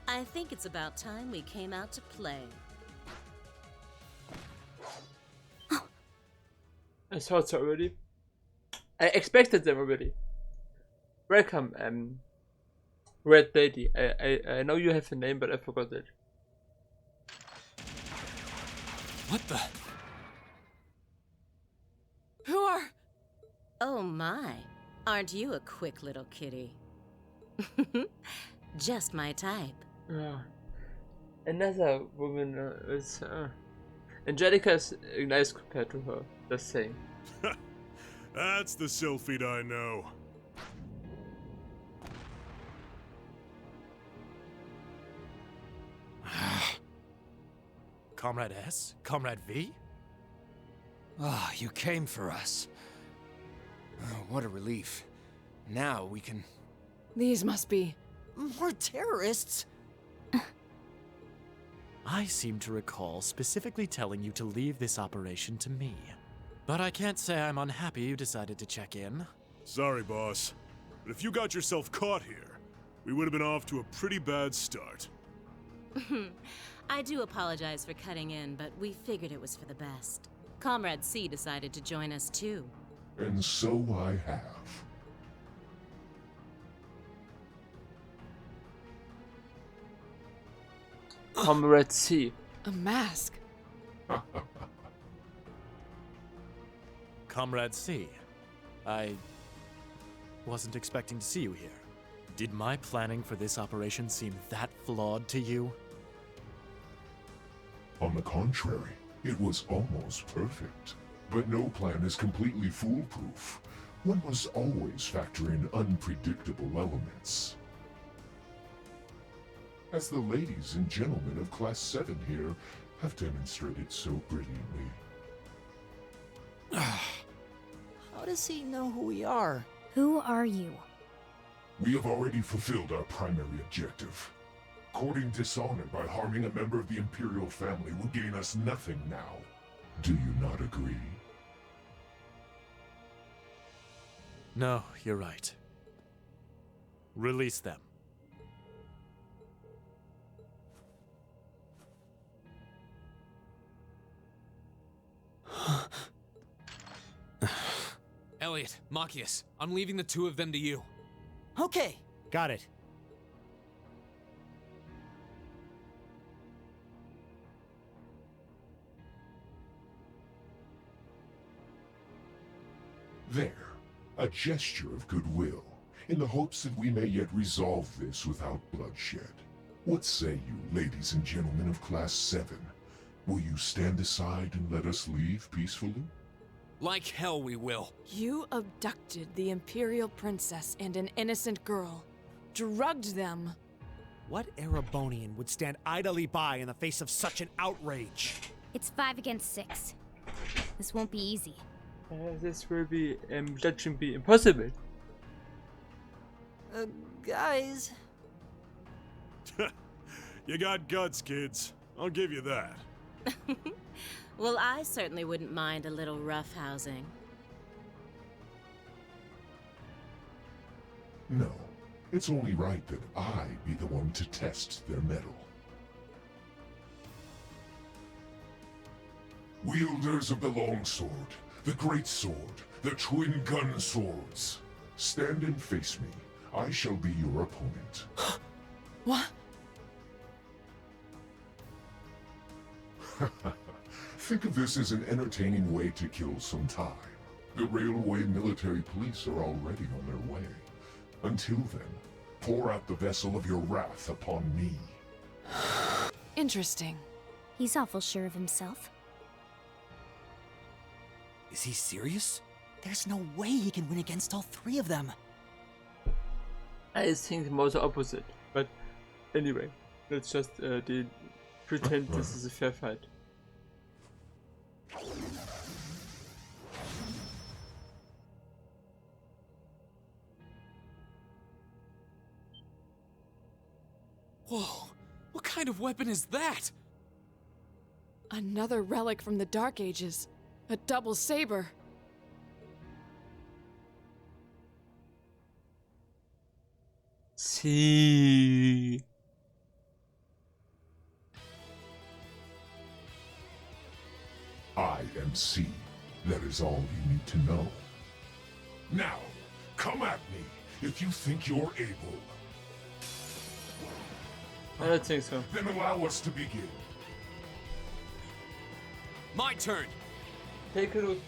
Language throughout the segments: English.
I think it's about time we came out to play. I saw it already. I expected them already. Welcome, Red Lady. I know you have a name, but I forgot it. What the? Who are... Oh my, aren't you a quick little kitty? Just my type. Another woman is... Angelica is nice compared to her, just saying. That's the Sylphid I know. Comrade S? Comrade V? Ah, you came for us. Oh, what a relief. Now we can... These must be... More terrorists? I seem to recall specifically telling you to leave this operation to me. But I can't say I'm unhappy you decided to check in. Sorry, boss. But if you got yourself caught here, we would have been off to a pretty bad start. I do apologize for cutting in, but we figured it was for the best. Comrade C decided to join us too. And so I have. Comrade C. a mask. Comrade C, I wasn't expecting to see you here. Did my planning for this operation seem that flawed to you? On the contrary, it was almost perfect. But no plan is completely foolproof. One must always factor in unpredictable elements. As the ladies and gentlemen of Class 7 here have demonstrated so brilliantly. How does he know who we are? Who are you? We have already fulfilled our primary objective. Courting dishonor by harming a member of the Imperial family will gain us nothing now. Do you not agree? No, you're right. Release them. Elliot, Machias, I'm leaving the two of them to you. Okay. Got it. There, a gesture of goodwill, in the hopes that we may yet resolve this without bloodshed. What say you, ladies and gentlemen of Class 7? Will you stand aside and let us leave peacefully? Like hell we will. You abducted the Imperial Princess and an innocent girl. Drugged them. What Erebonian would stand idly by in the face of such an outrage? It's 5 against 6. This won't be easy. This will be judging be impossible. Guys... You got guts, kids. I'll give you that. Well, I certainly wouldn't mind a little roughhousing. No, it's only right that I be the one to test their mettle. Wielders of the longsword, the great sword, the twin gun swords, stand and face me. I shall be your opponent. What? Think of this as an entertaining way to kill some time. The railway military police are already on their way. Until then, pour out the vessel of your wrath upon me. Interesting. He's awful sure of himself. Is he serious? There's no way he can win against all 3 of them. I think more the opposite. But anyway, let's just pretend this is a fair fight. Whoa, what kind of weapon is that? Another relic from the Dark Ages. A double saber. See. see. That is all you need to know. Now, come at me if you think you're able. I don't think so. Then allow us to begin. My turn. Take a look.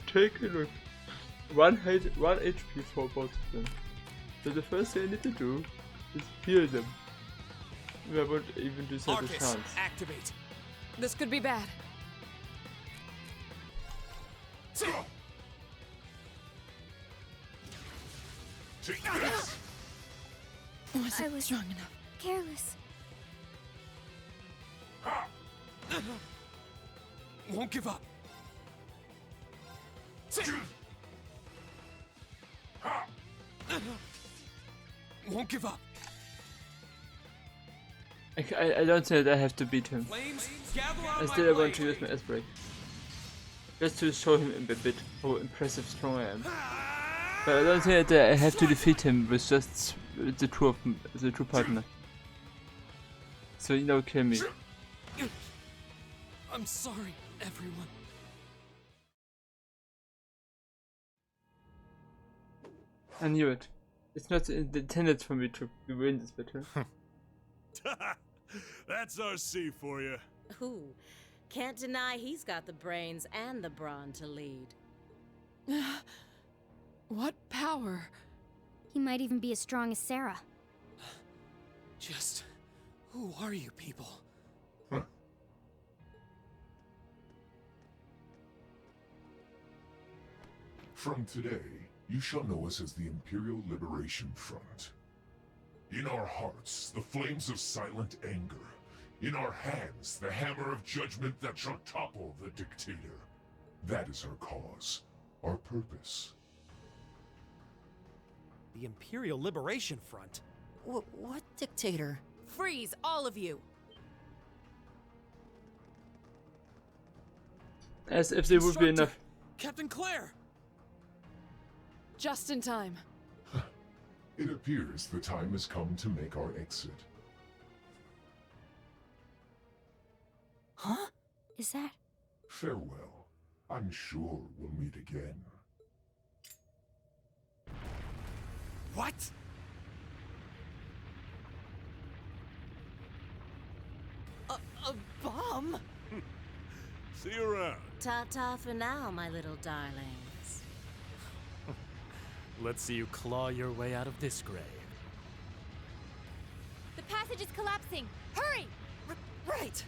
Take a look. One HP for both of them. So the first thing I need to do is heal them. I won't even deserve a chance. Activate. This could be bad. Take this! I was strong enough. Careless. Won't give up. Won't give up. I don't think that I have to beat him. Flames, gather on I my still want blade. to use my S break. Just to show him a bit how impressive strong I am. But I don't think that I have to defeat him with just the true partner. So you know, kill me. I'm sorry, everyone. I knew it. It's not intended for me to win this battle. That's our C for you. Ooh, can't deny he's got the brains and the brawn to lead. What power? He might even be as strong as Sarah. Just who are you people? From today, you shall know us as the Imperial Liberation Front. In our hearts, the flames of silent anger. In our hands, the hammer of judgment that shall topple the dictator. That is our cause, our purpose. The Imperial Liberation Front? What dictator? Freeze, all of you! As if there would be enough. Captain Claire! Just in time. It appears the time has come to make our exit. Huh? Is that? Farewell. I'm sure we'll meet again. What? A bomb? See you around. Ta-ta for now, my little darlings. Let's see you claw your way out of this grave. The passage is collapsing! Hurry! Right!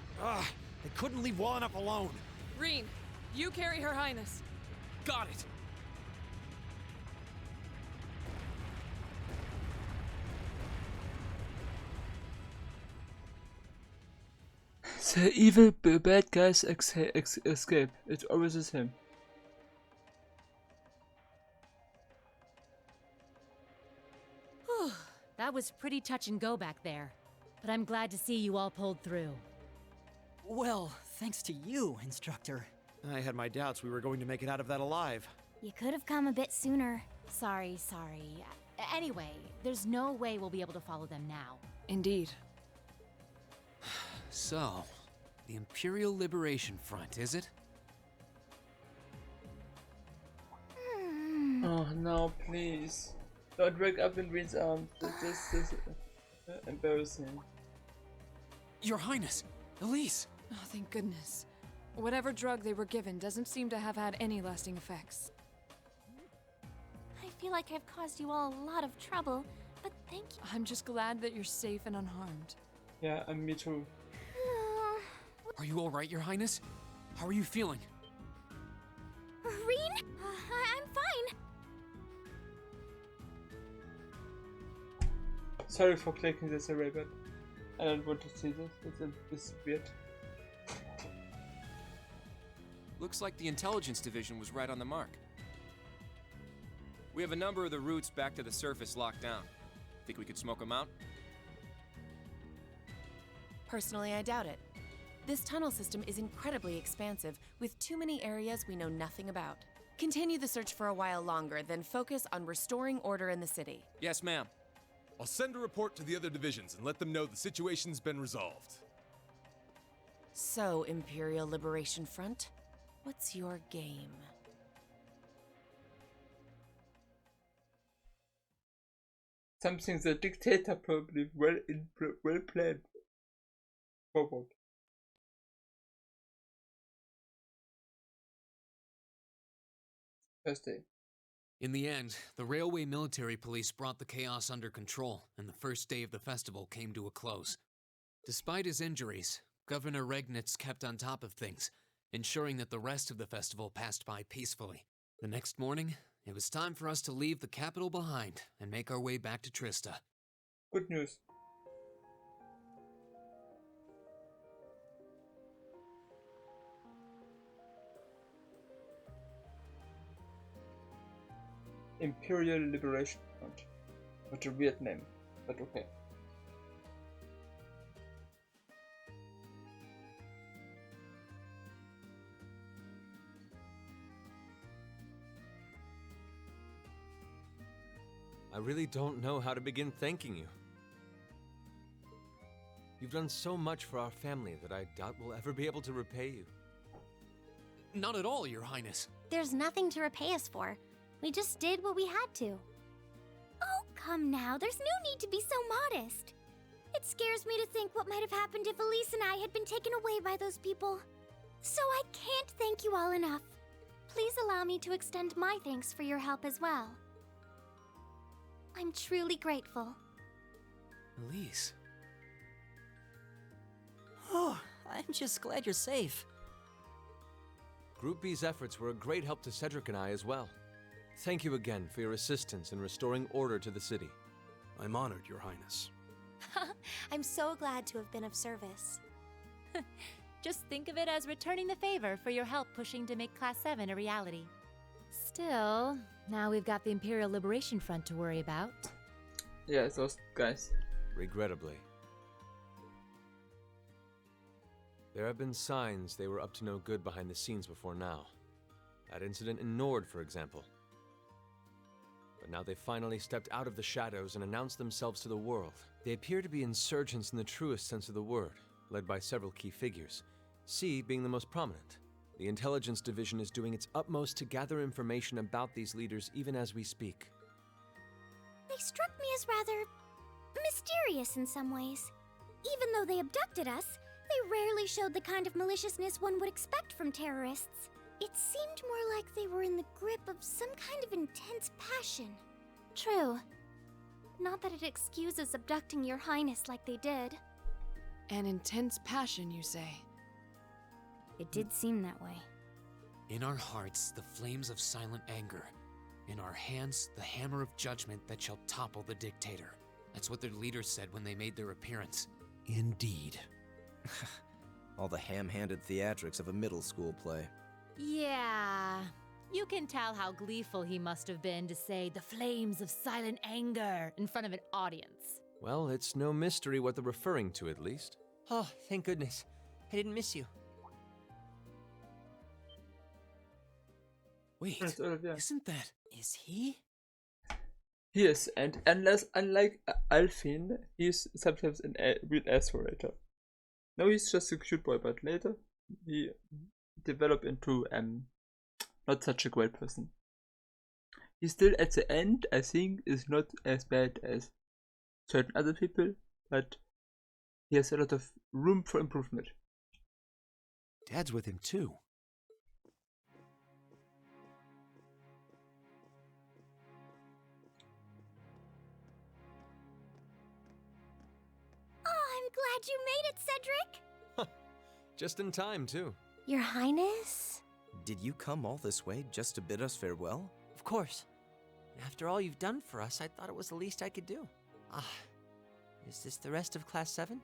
They couldn't leave well enough alone. Reen, you carry Her Highness. Got it. The evil bad guys escape. It always is him. Whew, that was pretty touch and go back there. But I'm glad to see you all pulled through. Well, thanks to you, Instructor. I had my doubts we were going to make it out of that alive. You could have come a bit sooner. Sorry. Anyway, there's no way we'll be able to follow them now. Indeed. So, the Imperial Liberation Front, is it? Oh no, please. Don't wake up in Reen's arms. This is embarrassing. Your Highness, Elise! Oh, thank goodness. Whatever drug they were given doesn't seem to have had any lasting effects. I feel like I've caused you all a lot of trouble, but thank you. I'm just glad that you're safe and unharmed. Yeah, and me too. Are you alright, Your Highness? How are you feeling? Reen? I'm fine. Sorry for clicking this array, but I don't want to see this. It's weird. Looks like the intelligence division was right on the mark. We have a number of the routes back to the surface locked down. Think we could smoke them out? Personally, I doubt it. This tunnel system is incredibly expansive, with too many areas we know nothing about. Continue the search for a while longer, then focus on restoring order in the city. Yes, ma'am. I'll send a report to the other divisions and let them know the situation's been resolved. So, Imperial Liberation Front, what's your game? Something the dictator probably well planned forward. Thursday. In the end, the railway military police brought the chaos under control, and the first day of the festival came to a close. Despite his injuries, Governor Regnitz kept on top of things, ensuring that the rest of the festival passed by peacefully. The next morning, it was time for us to leave the capital behind and make our way back to Trista. Good news. Imperial Liberation Front. What a weird name, but okay. I really don't know how to begin thanking you. You've done so much for our family that I doubt we'll ever be able to repay you. Not at all, Your Highness. There's nothing to repay us for. We just did what we had to. Oh, come now. There's no need to be so modest. It scares me to think what might have happened if Elise and I had been taken away by those people. So I can't thank you all enough. Please allow me to extend my thanks for your help as well. I'm truly grateful. Elise. Oh, I'm just glad you're safe. Group B's efforts were a great help to Cedric and I as well. Thank you again for your assistance in restoring order to the city. I'm honored, Your Highness. I'm so glad to have been of service. Just think of it as returning the favor for your help pushing to make Class 7 a reality. Still, now we've got the Imperial Liberation Front to worry about. Yeah, those guys. Regrettably. There have been signs they were up to no good behind the scenes before now. That incident in Nord, for example. But now they finally stepped out of the shadows and announced themselves to the world. They appear to be insurgents in the truest sense of the word, led by several key figures, C being the most prominent. The intelligence division is doing its utmost to gather information about these leaders even as we speak. They struck me as rather mysterious in some ways. Even though they abducted us, they rarely showed the kind of maliciousness one would expect from terrorists. It seemed more like they were in the grip of some kind of intense passion. True. Not that it excuses abducting Your Highness like they did. An intense passion, you say? It did seem that way. In our hearts, the flames of silent anger. In our hands, the hammer of judgment that shall topple the dictator. That's what their leaders said when they made their appearance. Indeed. All the ham-handed theatrics of a middle school play. Yeah. You can tell how gleeful he must have been to say the flames of silent anger in front of an audience. Well, it's no mystery what they're referring to, at least. Oh, thank goodness. I didn't miss you. Wait, isn't that... Is he? Yes, and unlike Alfin, he's sometimes a real asshole later. Now he's just a cute boy, but later he developed into not such a great person. He still at the end, I think, is not as bad as certain other people, but he has a lot of room for improvement. Dad's with him too. Glad you made it, Cedric! Just in time, too. Your Highness? Did you come all this way just to bid us farewell? Of course. After all you've done for us, I thought it was the least I could do. Is this the rest of Class 7?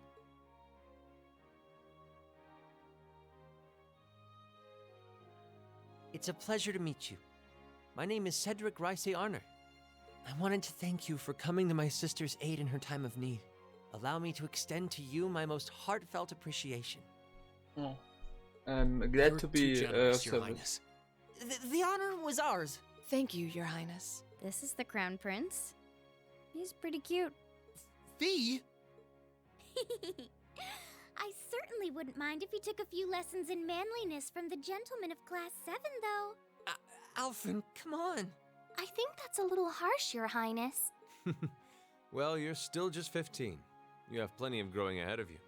It's a pleasure to meet you. My name is Cedric Rice Arner. I wanted to thank you for coming to my sister's aid in her time of need. Allow me to extend to you my most heartfelt appreciation. Oh. I'm glad You're to be generous, Your Highness. The honor was ours. Thank you, Your Highness. This is the Crown Prince. He's pretty cute. fee? I certainly wouldn't mind if you took a few lessons in manliness from the gentlemen of Class 7, though. Alphen, come on. I think that's a little harsh, Your Highness. Well, you're still just 15. You have plenty of growing ahead of you.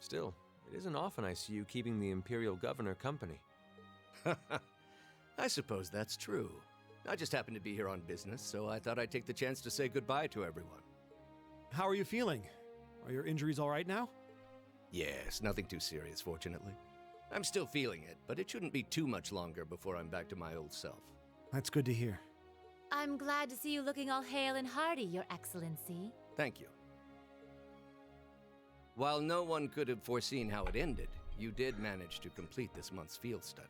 Still, it isn't often I see you keeping the Imperial Governor company. I suppose that's true. I just happened to be here on business, so I thought I'd take the chance to say goodbye to everyone. How are you feeling? Are your injuries all right now? Yes, nothing too serious, fortunately. I'm still feeling it, but it shouldn't be too much longer before I'm back to my old self. That's good to hear. I'm glad to see you looking all hale and hearty, Your Excellency. Thank you. While no one could have foreseen how it ended, you did manage to complete this month's field study.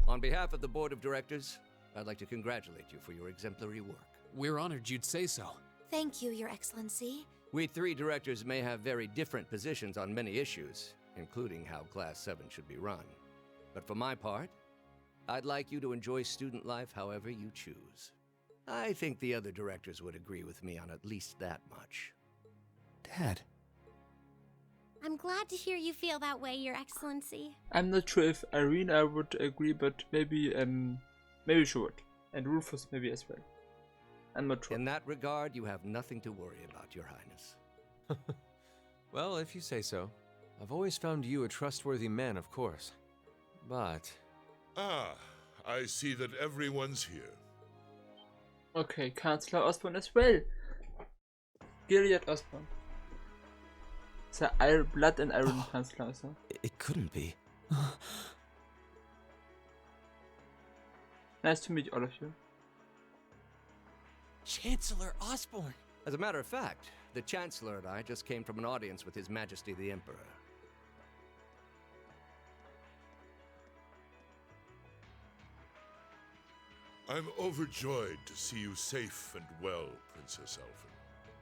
On behalf of the Board of Directors, I'd like to congratulate you for your exemplary work. We're honored you'd say so. Thank you, Your Excellency. We 3 directors may have very different positions on many issues, including how Class 7 should be run. But for my part, I'd like you to enjoy student life however you choose. I think the other directors would agree with me on at least that much. Dad. I'm glad to hear you feel that way, Your Excellency. I'm not sure if Irina would agree, but maybe she would. And Rufus maybe as well. I'm not sure. In that regard, you have nothing to worry about, Your Highness. Well, if you say so. I've always found you a trustworthy man, of course. But... Ah, I see that everyone's here. Okay, Chancellor Osborne as well. Gilead Osborne. The Blood and Iron Chancellor, so. It couldn't be. Nice to meet all of you. Chancellor Osborne! As a matter of fact, the Chancellor and I just came from an audience with His Majesty the Emperor. I'm overjoyed to see you safe and well, Princess Alphen.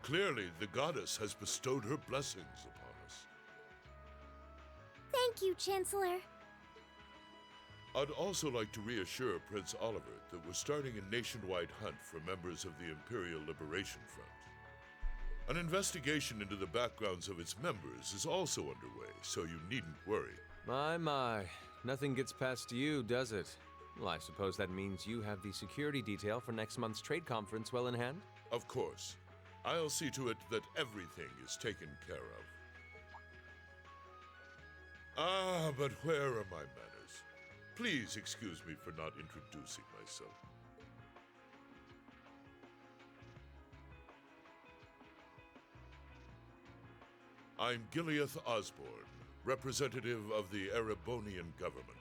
Clearly, the goddess has bestowed her blessings upon us. Thank you, Chancellor. I'd also like to reassure Prince Oliver that we're starting a nationwide hunt for members of the Imperial Liberation Front. An investigation into the backgrounds of its members is also underway, so you needn't worry. My. Nothing gets past you, does it? Well, I suppose that means you have the security detail for next month's trade conference well in hand? Of course. I'll see to it that everything is taken care of. Ah, but where are my manners? Please excuse me for not introducing myself. I'm Gileath Osborne, representative of the Erebonian government.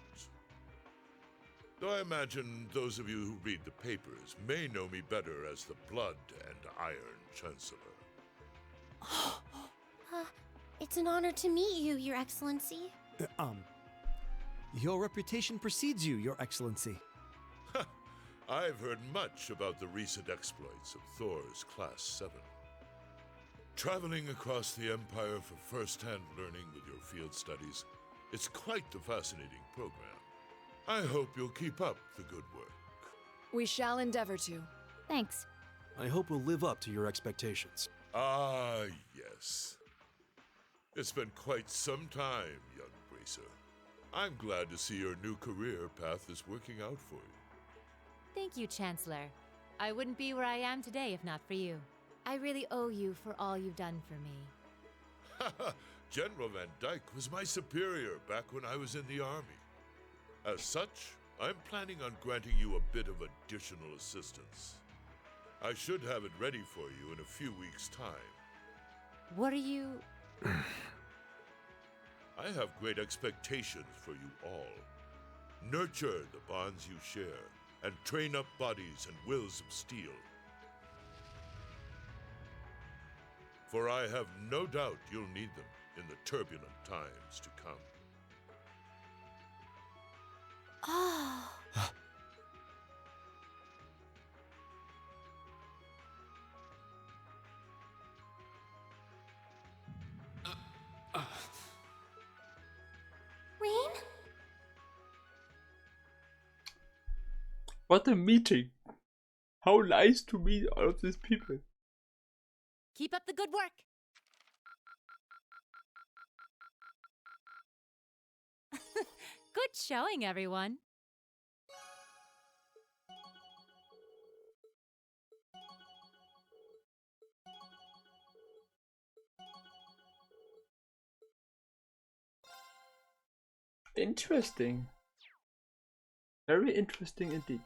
Though I imagine those of you who read the papers may know me better as the Blood and Iron Chancellor. It's an honor to meet you, Your Excellency. Your reputation precedes you, Your Excellency. I've heard much about the recent exploits of Thor's Class 7. Traveling across the Empire for first-hand learning with your field studies, it's quite the fascinating program. I hope you'll keep up the good work. We shall endeavor to. Thanks. I hope we'll live up to your expectations. Ah, yes. It's been quite some time, young Bracer. I'm glad to see your new career path is working out for you. Thank you, Chancellor. I wouldn't be where I am today if not for you. I really owe you for all you've done for me. General Van Dyke was my superior back when I was in the Army. As such, I'm planning on granting you a bit of additional assistance. I should have it ready for you in a few weeks' time. What are you... I have great expectations for you all. Nurture the bonds you share, and train up bodies and wills of steel. For I have no doubt you'll need them in the turbulent times to come. Oh. Rain? What a meeting! How nice to meet all of these people. Keep up the good work! Good showing, everyone. Interesting. Very interesting indeed.